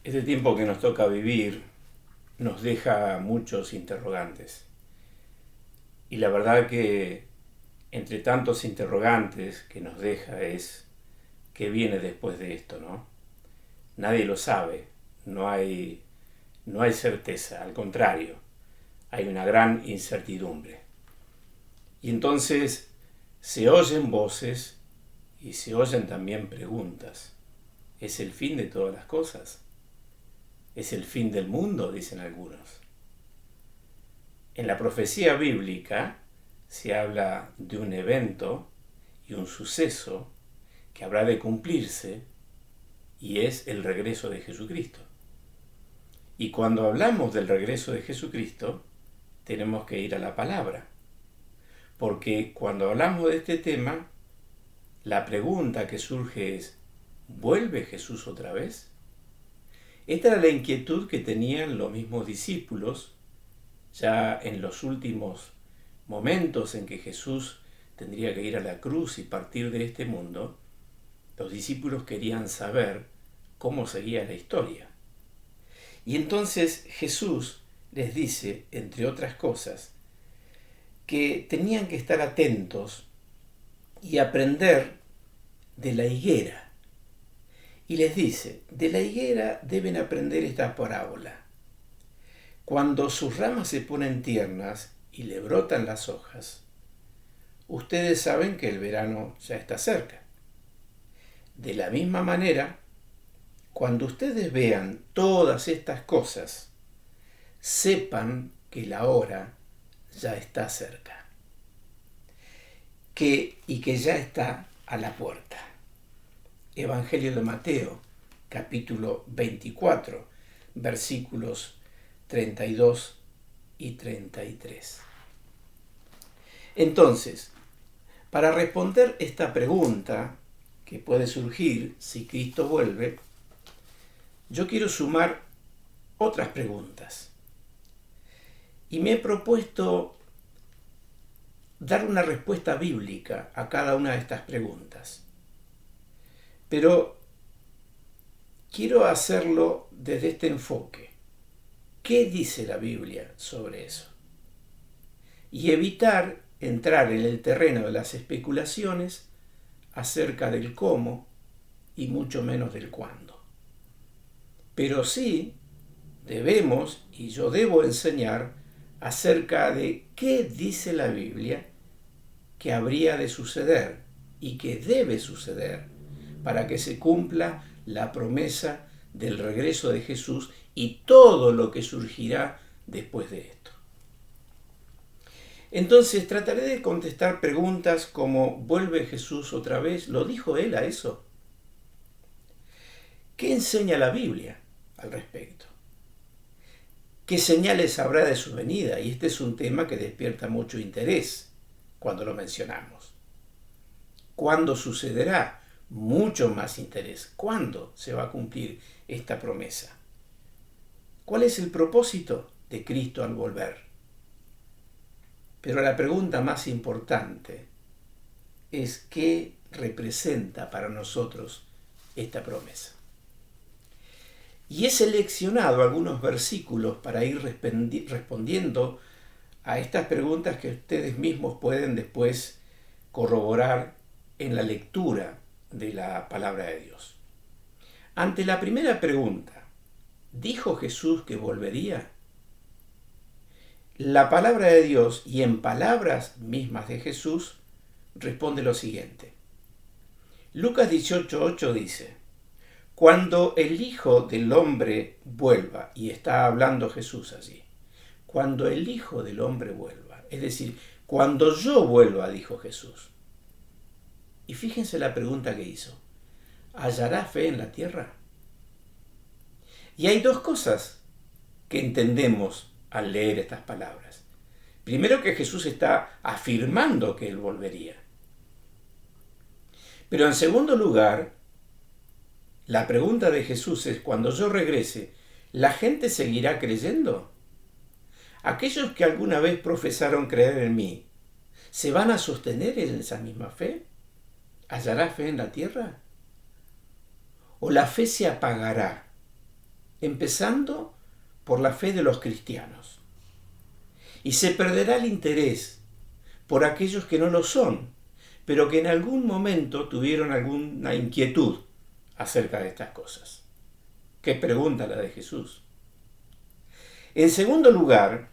Este tiempo que nos toca vivir nos deja muchos interrogantes. Y la verdad que entre tantos interrogantes que nos deja es qué viene después de esto, ¿no? Nadie lo sabe, no hay certeza, al contrario, hay una gran incertidumbre. Y entonces se oyen voces y se oyen también preguntas. ¿Es el fin de todas las cosas? ¿Es el fin del mundo?, dicen algunos. En la profecía bíblica se habla de un evento y un suceso que habrá de cumplirse y es el regreso de Jesucristo. Y cuando hablamos del regreso de Jesucristo, tenemos que ir a la palabra. Porque cuando hablamos de este tema, la pregunta que surge es, ¿vuelve Jesús otra vez? Esta era la inquietud que tenían los mismos discípulos ya en los últimos momentos en que Jesús tendría que ir a la cruz y partir de este mundo. Los discípulos querían saber cómo seguía la historia. Y entonces Jesús les dice, entre otras cosas, que tenían que estar atentos y aprender de la higuera. Y les dice, de la higuera deben aprender esta parábola. Cuando sus ramas se ponen tiernas y le brotan las hojas, ustedes saben que el verano ya está cerca. De la misma manera, cuando ustedes vean todas estas cosas, sepan que la hora ya está cerca, que ya está a la puerta. Evangelio de Mateo, capítulo 24, versículos 32 y 33. Entonces, para responder esta pregunta que puede surgir si Cristo vuelve, yo quiero sumar otras preguntas. Y me he propuesto dar una respuesta bíblica a cada una de estas preguntas. Pero quiero hacerlo desde este enfoque. ¿Qué dice la Biblia sobre eso? Y evitar entrar en el terreno de las especulaciones acerca del cómo y mucho menos del cuándo. Pero sí debemos, y yo debo enseñar acerca de qué dice la Biblia que habría de suceder y que debe suceder para que se cumpla la promesa del regreso de Jesús y todo lo que surgirá después de esto. Entonces trataré de contestar preguntas como ¿vuelve Jesús otra vez? ¿Lo dijo él a eso? ¿Qué enseña la Biblia al respecto? ¿Qué señales habrá de su venida? Y este es un tema que despierta mucho interés cuando lo mencionamos. ¿Cuándo sucederá? Mucho más interés. ¿Cuándo se va a cumplir esta promesa? ¿Cuál es el propósito de Cristo al volver? Pero la pregunta más importante es ¿qué representa para nosotros esta promesa? Y he seleccionado algunos versículos para ir respondiendo a estas preguntas que ustedes mismos pueden después corroborar en la lectura de la palabra de Dios. Ante la primera pregunta, ¿dijo Jesús que volvería? La palabra de Dios, y en palabras mismas de Jesús, responde lo siguiente. Lucas 18:8 dice, cuando el Hijo del Hombre vuelva, y está hablando Jesús allí, cuando el Hijo del Hombre vuelva, es decir, cuando yo vuelva, dijo Jesús. Y fíjense la pregunta que hizo, ¿hallará fe en la tierra? Y hay dos cosas que entendemos al leer estas palabras. Primero, que Jesús está afirmando que él volvería. Pero en segundo lugar, la pregunta de Jesús es, cuando yo regrese, ¿la gente seguirá creyendo? Aquellos que alguna vez profesaron creer en mí, ¿se van a sostener en esa misma fe? ¿Hallará fe en la tierra? ¿O la fe se apagará empezando por la fe de los cristianos. Y se perderá el interés por aquellos que no lo son, pero que en algún momento tuvieron alguna inquietud acerca de estas cosas. ¿Qué pregunta la de Jesús? En segundo lugar,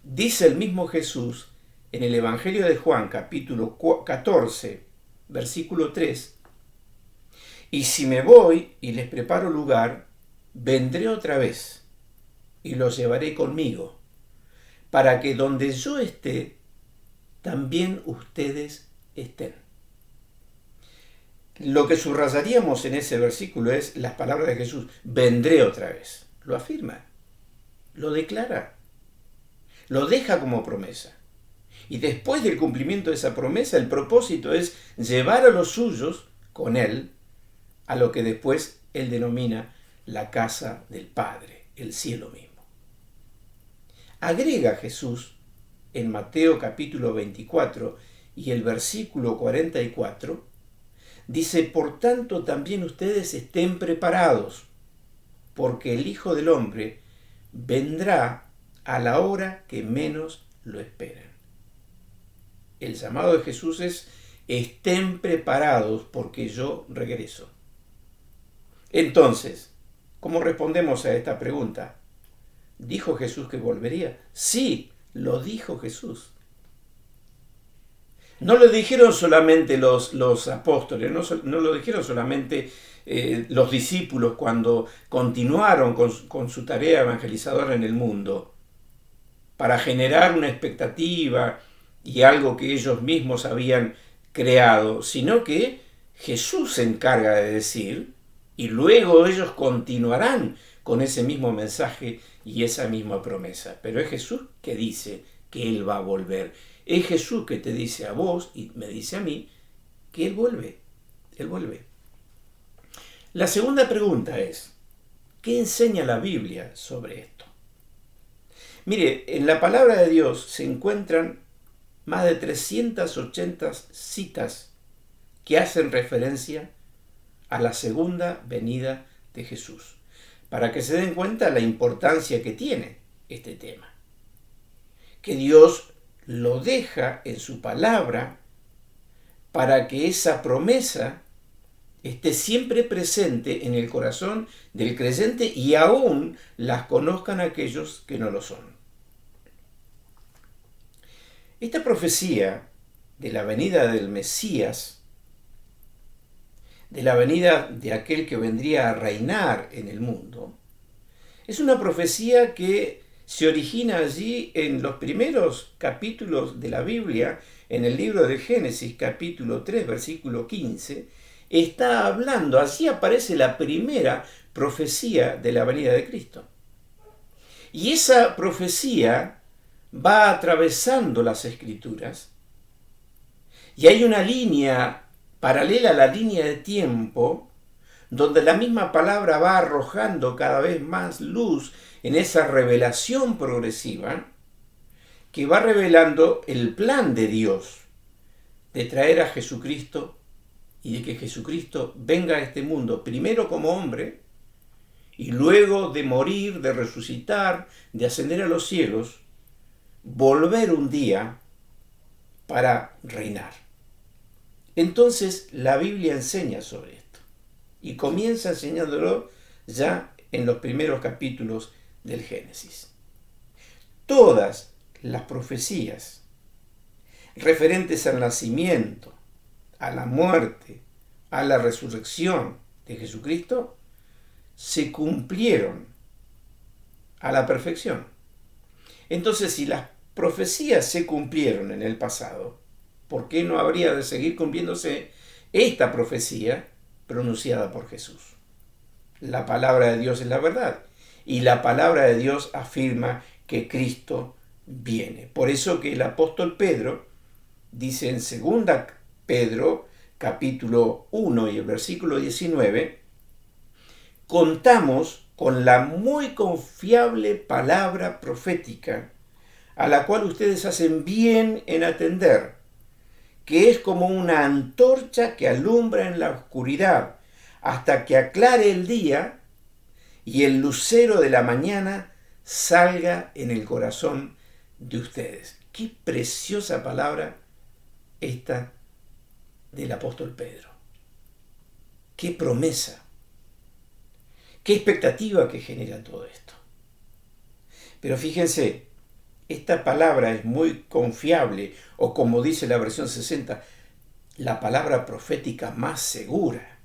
dice el mismo Jesús en el Evangelio de Juan, capítulo 14, versículo 3, y si me voy y les preparo lugar, vendré otra vez y los llevaré conmigo, para que donde yo esté, también ustedes estén. Lo que subrayaríamos en ese versículo es las palabras de Jesús, vendré otra vez. Lo afirma, lo declara, lo deja como promesa. Y después del cumplimiento de esa promesa, el propósito es llevar a los suyos con él a lo que después él denomina la casa del Padre, el cielo mismo. Agrega Jesús en Mateo capítulo 24 y el versículo 44, dice, por tanto también ustedes estén preparados, porque el Hijo del Hombre vendrá a la hora que menos lo esperan. El llamado de Jesús es, estén preparados porque yo regreso. Entonces, ¿cómo respondemos a esta pregunta? ¿Dijo Jesús que volvería? Sí, lo dijo Jesús. No lo dijeron solamente los apóstoles, no lo dijeron solamente los discípulos cuando continuaron con su tarea evangelizadora en el mundo, para generar una expectativa y algo que ellos mismos habían creado, sino que Jesús se encarga de decir, y luego ellos continuarán con ese mismo mensaje y esa misma promesa. Pero es Jesús que dice que Él va a volver. Es Jesús que te dice a vos y me dice a mí que Él vuelve. Él vuelve. La segunda pregunta es, ¿qué enseña la Biblia sobre esto? Mire, en la palabra de Dios se encuentran más de 380 citas que hacen referencia a la segunda venida de Jesús, para que se den cuenta la importancia que tiene este tema. Que Dios lo deja en su palabra para que esa promesa esté siempre presente en el corazón del creyente y aún las conozcan aquellos que no lo son. Esta profecía de la venida del Mesías, de la venida de aquel que vendría a reinar en el mundo, es una profecía que se origina allí en los primeros capítulos de la Biblia, en el libro de Génesis, capítulo 3, versículo 15, está hablando, así aparece la primera profecía de la venida de Cristo. Y esa profecía va atravesando las Escrituras, y hay una línea paralela a la línea de tiempo, donde la misma palabra va arrojando cada vez más luz en esa revelación progresiva, que va revelando el plan de Dios de traer a Jesucristo y de que Jesucristo venga a este mundo primero como hombre y luego de morir, de resucitar, de ascender a los cielos, volver un día para reinar. Entonces la Biblia enseña sobre esto y comienza enseñándolo ya en los primeros capítulos del Génesis. Todas las profecías referentes al nacimiento, a la muerte, a la resurrección de Jesucristo, se cumplieron a la perfección. Entonces, si las profecías se cumplieron en el pasado, ¿por qué no habría de seguir cumpliéndose esta profecía pronunciada por Jesús? La palabra de Dios es la verdad, y la palabra de Dios afirma que Cristo viene. Por eso que el apóstol Pedro dice en 2 Pedro, capítulo 1 y el versículo 19, contamos con la muy confiable palabra profética a la cual ustedes hacen bien en atender, que es como una antorcha que alumbra en la oscuridad hasta que aclare el día y el lucero de la mañana salga en el corazón de ustedes. Qué preciosa palabra esta del apóstol Pedro. Qué promesa, qué expectativa que genera todo esto. Pero fíjense, esta palabra es muy confiable, o como dice la versión 60, la palabra profética más segura,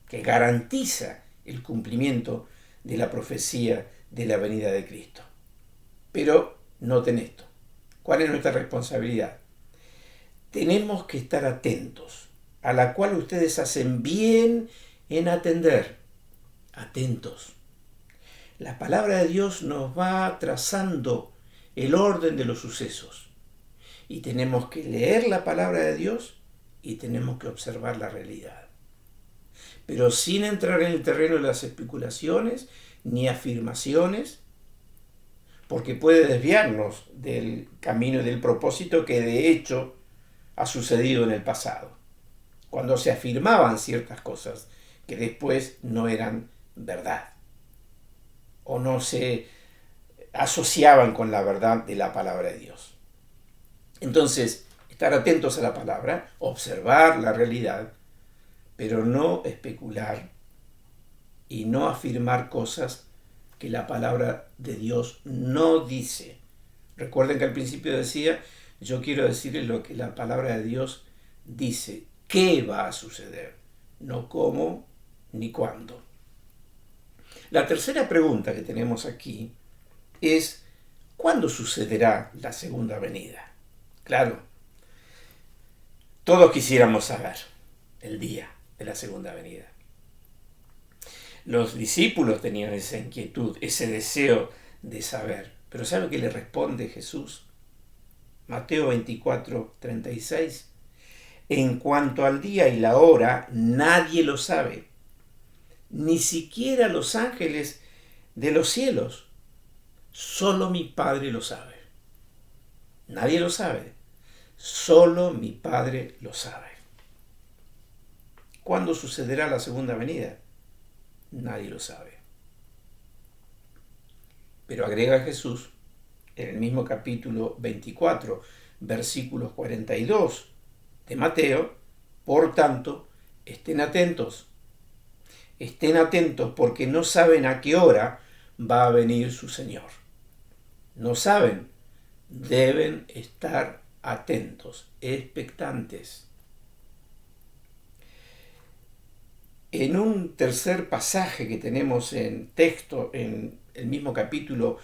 que garantiza el cumplimiento de la profecía de la venida de Cristo. Pero noten esto, ¿cuál es nuestra responsabilidad? Tenemos que estar atentos, a la cual ustedes hacen bien en atender. Atentos. La palabra de Dios nos va trazando el orden de los sucesos. Y tenemos que leer la palabra de Dios y tenemos que observar la realidad. Pero sin entrar en el terreno de las especulaciones ni afirmaciones, porque puede desviarnos del camino y del propósito que de hecho ha sucedido en el pasado, cuando se afirmaban ciertas cosas que después no eran verdad o no se asociaban con la verdad de la palabra de Dios. Entonces, estar atentos a la palabra, observar la realidad, pero no especular y no afirmar cosas que la palabra de Dios no dice. Recuerden que al principio decía, yo quiero decirles lo que la palabra de Dios dice, qué va a suceder, no cómo ni cuándo. La tercera pregunta que tenemos aquí es, ¿cuándo sucederá la segunda venida? Claro, todos quisiéramos saber el día de la segunda venida. Los discípulos tenían esa inquietud, ese deseo de saber. Pero ¿sabe qué le responde Jesús? Mateo 24, 36. En cuanto al día y la hora, nadie lo sabe, ni siquiera los ángeles de los cielos. Solo mi Padre lo sabe. Nadie lo sabe. Solo mi Padre lo sabe. ¿Cuándo sucederá la segunda venida? Nadie lo sabe. Pero agrega Jesús en el mismo capítulo 24, versículos 42 de Mateo, por tanto, estén atentos porque no saben a qué hora va a venir su Señor. No saben, deben estar atentos, expectantes. En un tercer pasaje que tenemos en texto, en el mismo capítulo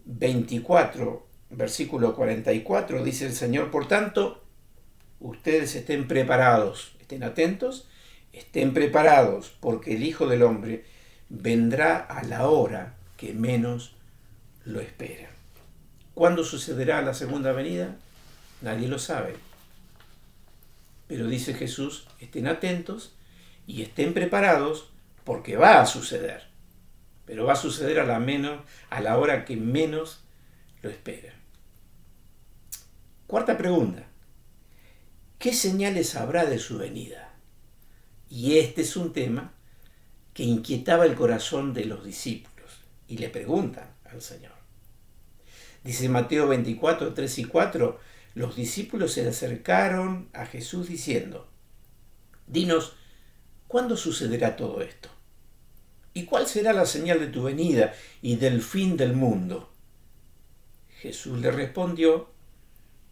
24, versículo 44, dice el Señor, por tanto, ustedes estén preparados, estén atentos, estén preparados, porque el Hijo del Hombre vendrá a la hora que menos lo espera. ¿Cuándo sucederá la segunda venida? Nadie lo sabe. Pero dice Jesús, estén atentos y estén preparados porque va a suceder. Pero va a suceder a la hora que menos lo espera. Cuarta pregunta. ¿Qué señales habrá de su venida? Y este es un tema que inquietaba el corazón de los discípulos y le preguntan al Señor. Dice Mateo 24, 3 y 4, los discípulos se acercaron a Jesús diciendo, dinos, ¿cuándo sucederá todo esto? ¿Y cuál será la señal de tu venida y del fin del mundo? Jesús le respondió,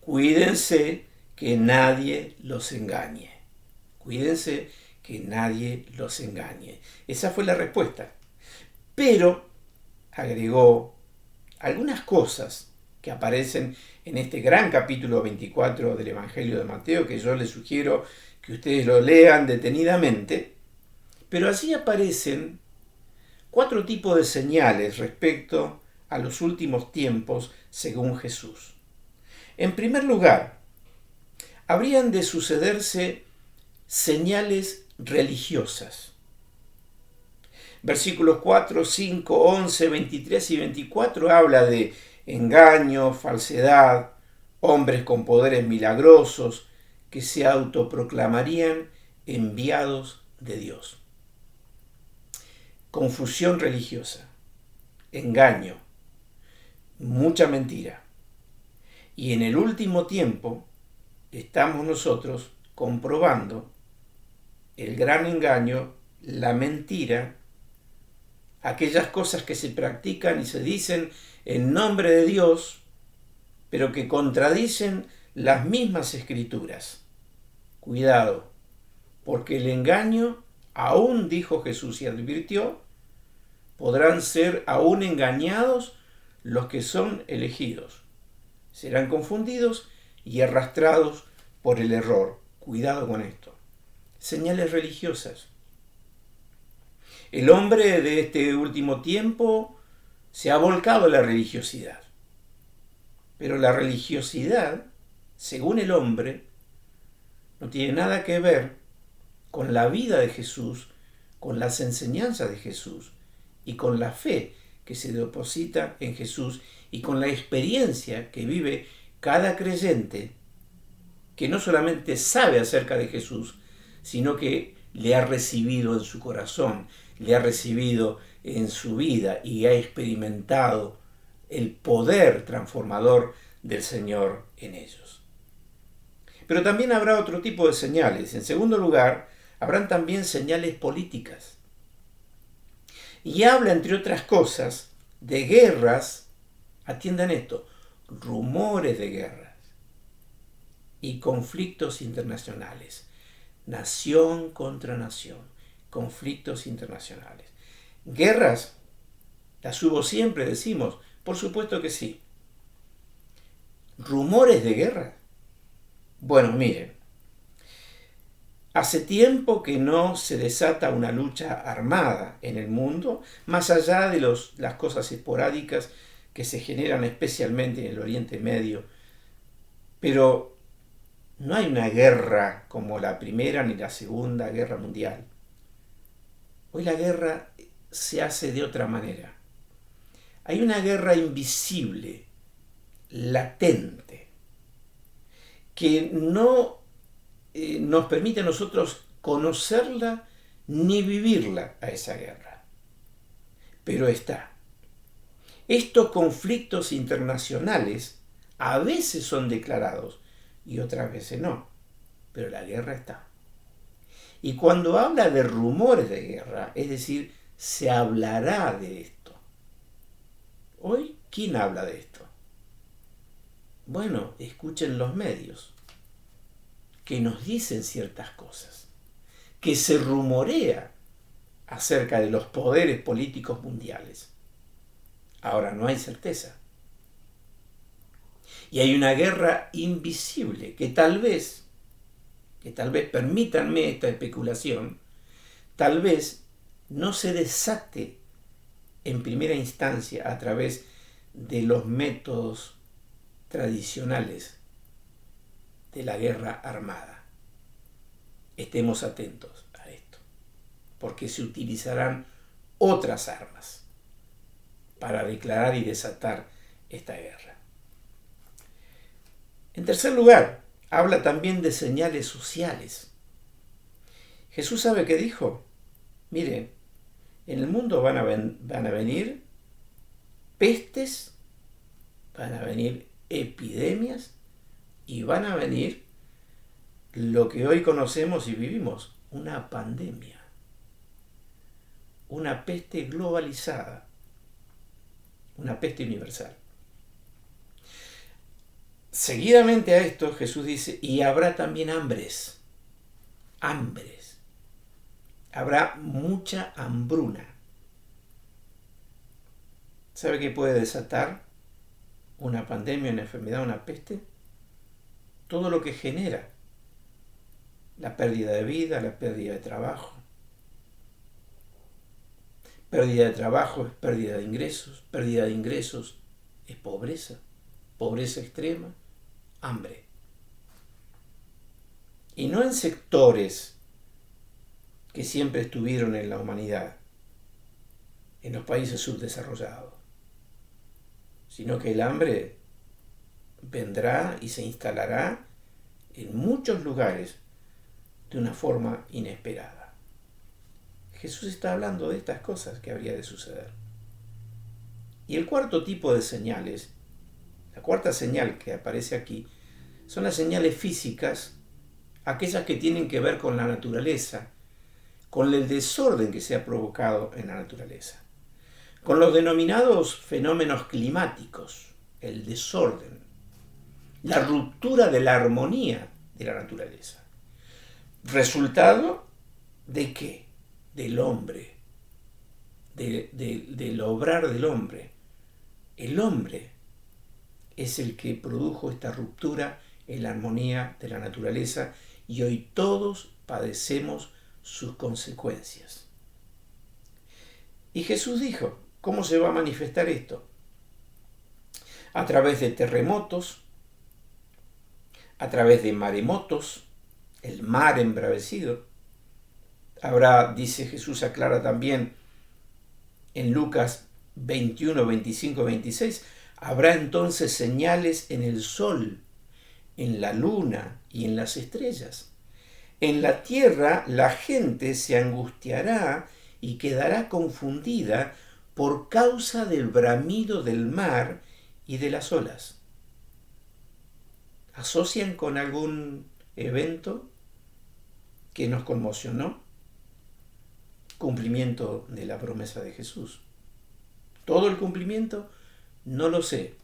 cuídense que nadie los engañe. Cuídense que nadie los engañe. Esa fue la respuesta. Pero agregó algunas cosas que aparecen en este gran capítulo 24 del Evangelio de Mateo, que yo les sugiero que ustedes lo lean detenidamente, pero allí aparecen 4 tipos de señales respecto a los últimos tiempos según Jesús. En primer lugar, habrían de sucederse señales religiosas. Versículos 4, 5, 11, 23 y 24 habla de engaño, falsedad, hombres con poderes milagrosos que se autoproclamarían enviados de Dios. Confusión religiosa. engaño, mucha mentira. Y en el último tiempo estamos nosotros comprobando el gran engaño, la mentira, aquellas cosas que se practican y se dicen en nombre de Dios, pero que contradicen las mismas escrituras. Cuidado, porque el engaño, aún dijo Jesús y advirtió, podrán ser aún engañados los que son elegidos. Serán confundidos y arrastrados por el error. Cuidado con esto. Señales religiosas. El hombre de este último tiempo se ha volcado a la religiosidad. Pero la religiosidad, según el hombre, no tiene nada que ver con la vida de Jesús, con las enseñanzas de Jesús y con la fe que se deposita en Jesús y con la experiencia que vive cada creyente que no solamente sabe acerca de Jesús, sino que le ha recibido en su corazón, le ha recibido en su vida y ha experimentado el poder transformador del Señor en ellos. Pero también habrá otro tipo de señales. En segundo lugar, habrán también señales políticas. Y habla, entre otras cosas, de guerras, atiendan esto, rumores de guerras y conflictos internacionales. Nación contra nación, conflictos internacionales. ¿Guerras? ¿Las hubo siempre, decimos? Por supuesto que sí. ¿Rumores de guerra? Bueno, miren, hace tiempo que no se desata una lucha armada en el mundo, más allá de las cosas esporádicas que se generan especialmente en el Oriente Medio. Pero no hay una guerra como la Primera ni la Segunda Guerra Mundial. Hoy la guerra se hace de otra manera. Hay una guerra invisible, latente, que no nos permite a nosotros conocerla ni vivirla a esa guerra. Pero está. Estos conflictos internacionales a veces son declarados y otras veces no, pero la guerra está. Y cuando habla de rumores de guerra, es decir, se hablará de esto. Hoy, ¿quién habla de esto? Bueno, escuchen los medios, que nos dicen ciertas cosas, que se rumorea acerca de los poderes políticos mundiales. Ahora, no hay certeza. Y hay una guerra invisible que tal vez, permítanme esta especulación, tal vez no se desate en primera instancia a través de los métodos tradicionales de la guerra armada. Estemos atentos a esto, porque se utilizarán otras armas para declarar y desatar esta guerra. En tercer lugar, habla también de señales sociales. Jesús sabe qué dijo. Miren, en el mundo van a venir pestes, van a venir epidemias y van a venir lo que hoy conocemos y vivimos, una pandemia, una peste globalizada, una peste universal. Seguidamente a esto Jesús dice, y habrá también hambres. Habrá mucha hambruna. ¿Sabe qué puede desatar una pandemia, una enfermedad, una peste? Todo lo que genera la pérdida de vida, la pérdida de trabajo. Pérdida de trabajo es pérdida de ingresos es pobreza extrema, hambre. Y no en sectores que siempre estuvieron en la humanidad, en los países subdesarrollados, sino que el hambre vendrá y se instalará en muchos lugares de una forma inesperada. Jesús está hablando de estas cosas que habría de suceder. Y el cuarto tipo de señales, la cuarta señal que aparece aquí, son las señales físicas, aquellas que tienen que ver con la naturaleza, con el desorden que se ha provocado en la naturaleza, con los denominados fenómenos climáticos, el desorden, la ruptura de la armonía de la naturaleza. ¿Resultado de qué? Del hombre, del obrar del hombre. El hombre es el que produjo esta ruptura en la armonía de la naturaleza y hoy todos padecemos sus consecuencias. Y Jesús dijo, ¿cómo se va a manifestar esto? A través de terremotos, a través de maremotos, el mar embravecido. Habrá, dice Jesús, aclara también en Lucas 21, 25, 26, habrá entonces señales en el sol, en la luna y en las estrellas. En la tierra la gente se angustiará y quedará confundida por causa del bramido del mar y de las olas. ¿Asocian con algún evento que nos conmocionó? Cumplimiento de la promesa de Jesús. ¿Todo el cumplimiento? No lo sé.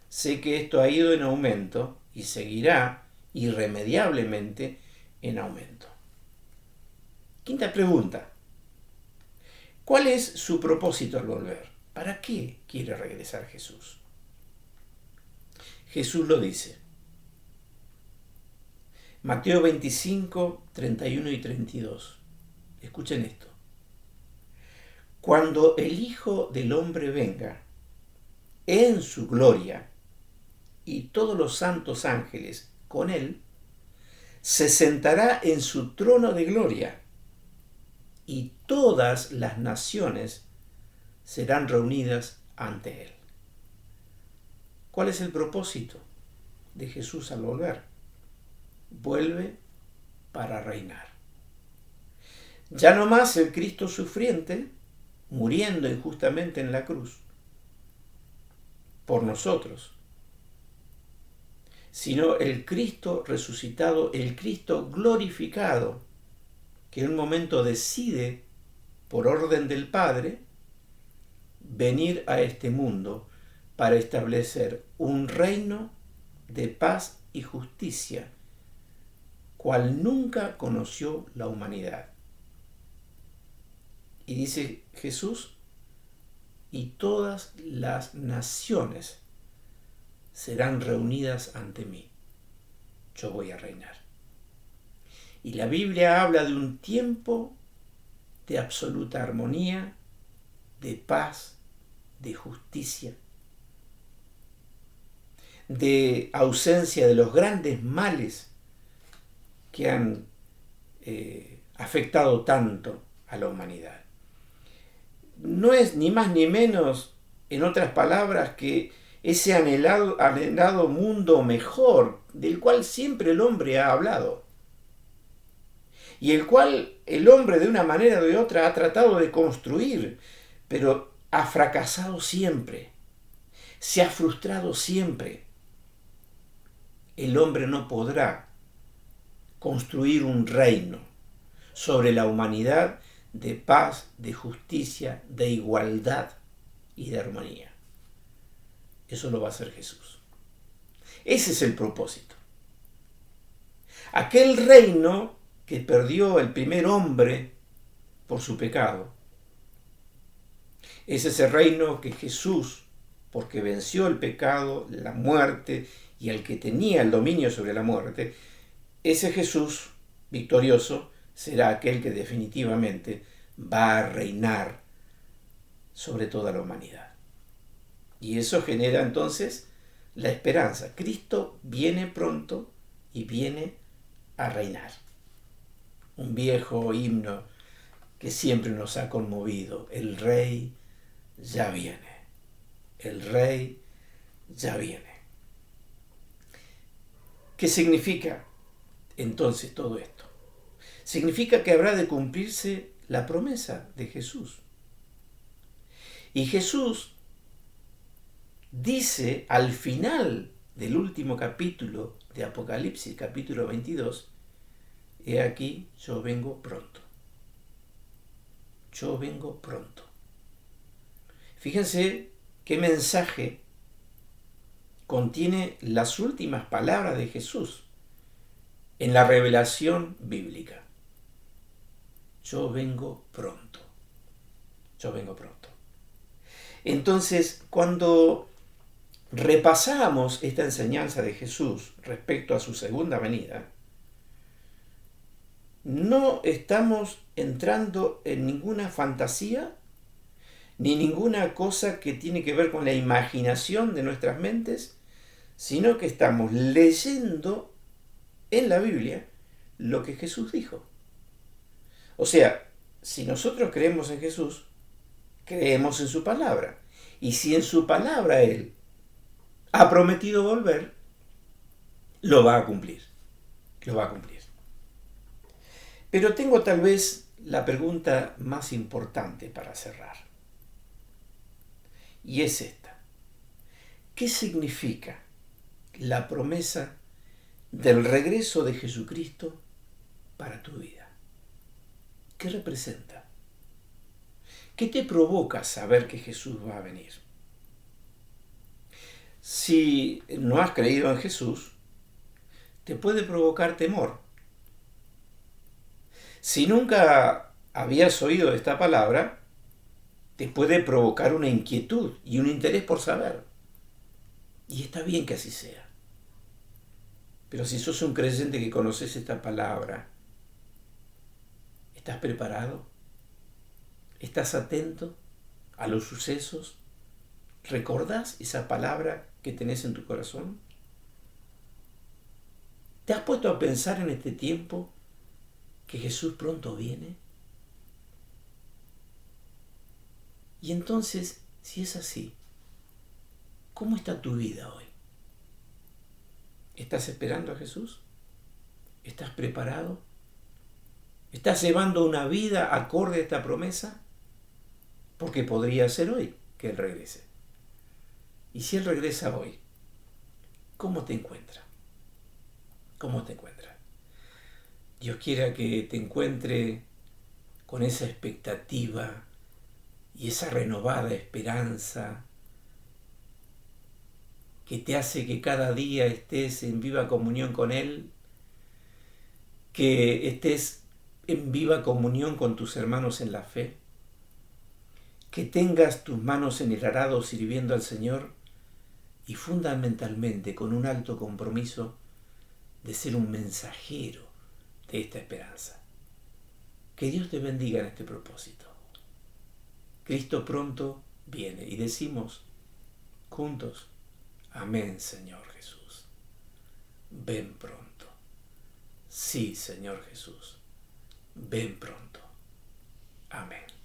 Sé que esto ha ido en aumento y seguirá irremediablemente en aumento. Quinta pregunta. ¿Cuál es su propósito al volver? ¿Para qué quiere regresar Jesús? Jesús lo dice. Mateo 25, 31 y 32. Escuchen esto. Cuando el Hijo del Hombre venga en su gloria y todos los santos ángeles con él, se sentará en su trono de gloria y todas las naciones serán reunidas ante él. ¿Cuál es el propósito de Jesús al volver? Vuelve para reinar. Ya no más el Cristo sufriente, muriendo injustamente en la cruz por nosotros, sino el Cristo resucitado, el Cristo glorificado, que en un momento decide, por orden del Padre, venir a este mundo para establecer un reino de paz y justicia, cual nunca conoció la humanidad. Y dice Jesús, y todas las naciones serán reunidas ante mí. Yo voy a reinar. Y la Biblia habla de un tiempo de absoluta armonía, de paz, de justicia, de ausencia de los grandes males que han afectado tanto a la humanidad. No es ni más ni menos, en otras palabras, que ese anhelado mundo mejor del cual siempre el hombre ha hablado y el cual el hombre de una manera o de otra ha tratado de construir, pero ha fracasado siempre, se ha frustrado siempre. El hombre no podrá construir un reino sobre la humanidad de paz, de justicia, de igualdad y de armonía. Eso lo va a hacer Jesús. Ese es el propósito. Aquel reino que perdió el primer hombre por su pecado, es ese reino que Jesús, porque venció el pecado, la muerte y el que tenía el dominio sobre la muerte, ese Jesús victorioso será aquel que definitivamente va a reinar sobre toda la humanidad. Y eso genera entonces la esperanza. Cristo viene pronto y viene a reinar. Un viejo himno que siempre nos ha conmovido. El Rey ya viene. El Rey ya viene. ¿Qué significa entonces todo esto? Significa que habrá de cumplirse la promesa de Jesús. Y Jesús dice al final del último capítulo de Apocalipsis, capítulo 22, he aquí, yo vengo pronto. Yo vengo pronto. Fíjense qué mensaje contiene las últimas palabras de Jesús en la revelación bíblica. Yo vengo pronto. Yo vengo pronto. Entonces, cuando repasamos esta enseñanza de Jesús respecto a su segunda venida, no estamos entrando en ninguna fantasía ni ninguna cosa que tiene que ver con la imaginación de nuestras mentes, sino que estamos leyendo en la Biblia lo que Jesús dijo. O sea, si nosotros creemos en Jesús, creemos en su palabra. Y si en su palabra Él ha prometido volver, lo va a cumplir. Lo va a cumplir. Pero tengo tal vez la pregunta más importante para cerrar. Y es esta. ¿Qué significa la promesa del regreso de Jesucristo para tu vida? ¿Qué representa? ¿Qué te provoca saber que Jesús va a venir? Si no has creído en Jesús, te puede provocar temor. Si nunca habías oído esta palabra, te puede provocar una inquietud y un interés por saber. Y está bien que así sea. Pero si sos un creyente que conoces esta palabra, ¿estás preparado? ¿Estás atento a los sucesos? ¿Recordás esa palabra que tenés en tu corazón? ¿Te has puesto a pensar en este tiempo que Jesús pronto viene? Y entonces, si es así, ¿cómo está tu vida hoy? ¿Estás esperando a Jesús? ¿Estás preparado? ¿Estás llevando una vida acorde a esta promesa? Porque podría ser hoy que Él regrese. Y si Él regresa hoy, ¿cómo te encuentra? ¿Cómo te encuentra? Dios quiera que te encuentre con esa expectativa y esa renovada esperanza que te hace que cada día estés en viva comunión con Él, que estés en viva comunión con tus hermanos en la fe, que tengas tus manos en el arado sirviendo al Señor y fundamentalmente con un alto compromiso de ser un mensajero de esta esperanza. Que Dios te bendiga en este propósito. Cristo pronto viene y decimos juntos, amén, Señor Jesús. Ven pronto. Sí, Señor Jesús. Ven pronto. Amén.